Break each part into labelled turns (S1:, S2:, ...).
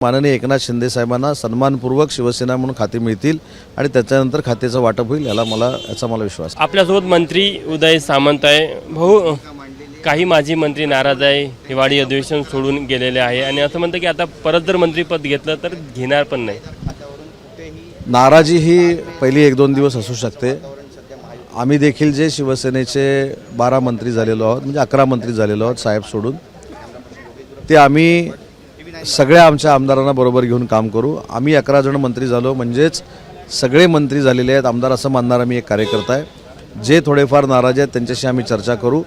S1: माननीय एकनाथ शिंदे साहेबांना सन्मानपूर्वक शिवसेना म्हणून खाते मिळतील आणि त्याच्यानंतर खात्याचं वाटप होईल याचा मला विश्वास आहे।
S2: आपल्यासोबत मंत्री उदय सामंत आहे। भाऊ, काही माजी मंत्री नाराज आहे, हिवाळी अधिवेशन सोडून गेलेले आहे आणि असं म्हणतं की आता परत जर मंत्रीपद घेतलं तर घेणार पण नाही।
S1: नाराजी ही पहिली 1-2 दिवस असू शकते। आम्ही देखील जे शिवसेनेचे 12 मंत्री झालेलो आहोत, म्हणजे 11 मंत्री झालेलो आहोत साहेब सोडून, ते आम्ही सगळ्या आमच्या आमदारांना बरोबर घेऊन काम करू। आम्ही 11 जण मंत्री झालो म्हणजेच सगळे मंत्री झालेले आहेत आमदार असं मानणारा मी एक कार्यकर्ता आहे। जे थोडेफार नाराज आहेत त्यांच्याशी आम्ही चर्चा करू।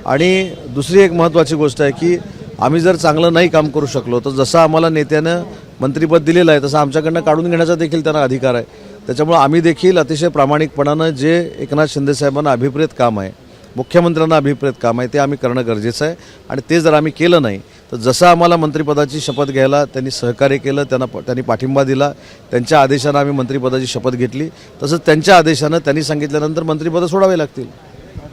S1: आणि दुसरी एक महत्त्वाची गोष्ट आहे की आम्ही जर चांगलं नाही काम करू शकलो तर जसं आम्हाला नेत्यानं मंत्रिपद दिलेलं आहे तसं आमच्याकडनं काढून घेण्याचा देखील त्यांना अधिकार आहे। त्याच्यामुळे आम्ही देखील अतिशय प्रामाणिकपणानं जे एकनाथ शिंदे साहेबांना अभिप्रेत काम आहे, मुख्यमंत्र्यांना अभिप्रेत काम आहे, ते आम्ही करणं गरजेचं आहे। आणि ते जर आम्ही केलं नाही तर जसं आम्हाला मंत्रिपदाची शपथ घ्यायला त्यांनी सहकार्य केलं, त्यांनी पाठिंबा दिला, त्यांच्या आदेशानं आम्ही मंत्रिपदाची शपथ घेतली, तसंच त्यांच्या आदेशानं त्यांनी सांगितल्यानंतर मंत्रिपद सोडावे लागतील।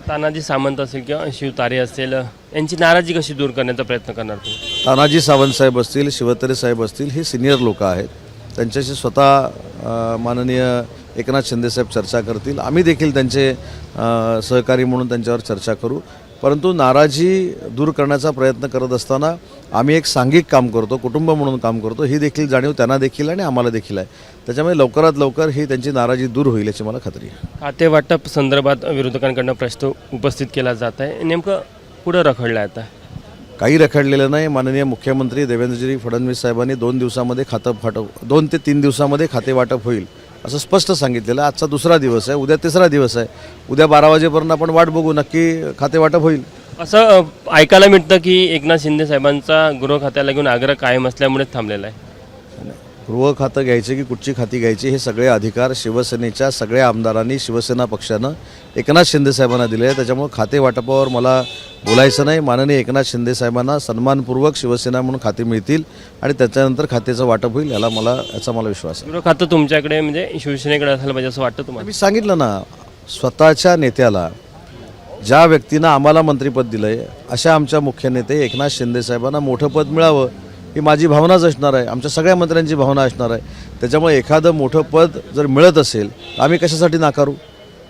S2: तानाजी सामंत असेल किंवा शिव तारे असेल, यांची नाराजी कशी दूर करण्याचा प्रयत्न करणार तुम्ही?
S1: तानाजी सावंत साहेब असतील, शिवतारे साहेब असतील, हे सिनियर लोक आहेत, त्यांच्याशी स्वतः माननीय एकनाथ शिंदे साहेब चर्चा करतील। आम्ही देखील त्यांचे सहकारी म्हणून त्यांच्यावर चर्चा करू। परंतु नाराजी दूर करण्याचा प्रयत्न करत असताना आम्ही एक सांघिक काम करतो, कुटुंब म्हणून काम करतो, ही देखील जाणीव त्यांना देखील आणि आम्हाला देखील आहे। त्याच्यामुळे लवकरात लवकर ही त्यांची नाराजी दूर होईल याची मला खात्री आहे।
S2: खाते वाटप संदर्भात विरोधकांकडून प्रश्न उपस्थित केला जात आहे, नेमकं पुढं रखडलं आहे आता?
S1: काही रखडलेलं नाही। माननीय मुख्यमंत्री देवेंद्रजी फडणवीस साहेबांनी 2 दिवसामध्ये 2 ते 3 दिवसामध्ये खाते वाटप होईल असं स्पष्ट सांगितलेलं आहे। आजचा दुसरा दिवस आहे, उद्या तिसरा दिवस आहे, उद्या 12 वाजेपर्यंत आपण वाट बघू, नक्की खाते वाटप होईल।
S2: असं ऐकायला मिळतं की एकनाथ शिंदे साहेबांचा गृह खात्याला घेऊन आग्रह कायम असल्यामुळेच थांबलेला आहे।
S1: गृह खातं घ्यायचे की कुठची खाती घ्यायची हे सगळे अधिकार शिवसेनेच्या सगळ्या आमदारांनी शिवसेना पक्षानं एकनाथ शिंदे साहेबांना दिले आहे। त्याच्यामुळे खाते वाटपावर मला बोलायचं नाही। माननीय एकनाथ शिंदे साहेबांना सन्मानपूर्वक शिवसेना म्हणून खाते मिळतील आणि त्याच्यानंतर खात्याचं वाटप होईल याचा मला विश्वास आहे।
S2: गृह खातं तुमच्याकडे म्हणजे शिवसेनेकडे असायला पाहिजे असं वाटतं तुम्हाला?
S1: मी सांगितलं ना, स्वतःच्या नेत्याला, ज्या व्यक्तीनं आम्हाला मंत्रिपद दिलं आहे अशा आमच्या मुख्य नेते एकनाथ शिंदे साहेबांना मोठं पद मिळावं ही माझी भावनाच असणार आहे, आमच्या सगळ्या मंत्र्यांची भावना असणार आहे। त्याच्यामुळे एखादं मोठं पद जर मिळत असेल तर आम्ही कशासाठी नाकारू?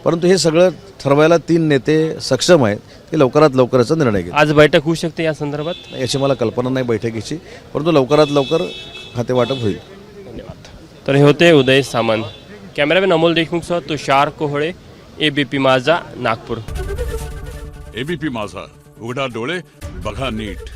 S1: परंतु हे सगळं ठरवायला 3 नेते सक्षम आहेत, ते लवकरात लवकरचा निर्णय घेतील।
S2: आज बैठक होऊ शकते या संदर्भात?
S1: याची मला कल्पना नाही बैठकीची, परंतु लवकरात लवकर खाते वाटप होईल।
S2: धन्यवाद। तर हे होते उदय सामंत। कॅमेरामॅन अमोल देशमुखसह तुषार कोहळे, ABP माझा, नागपूर।
S3: ABP माझा, उघडा डोळे बघा नीट।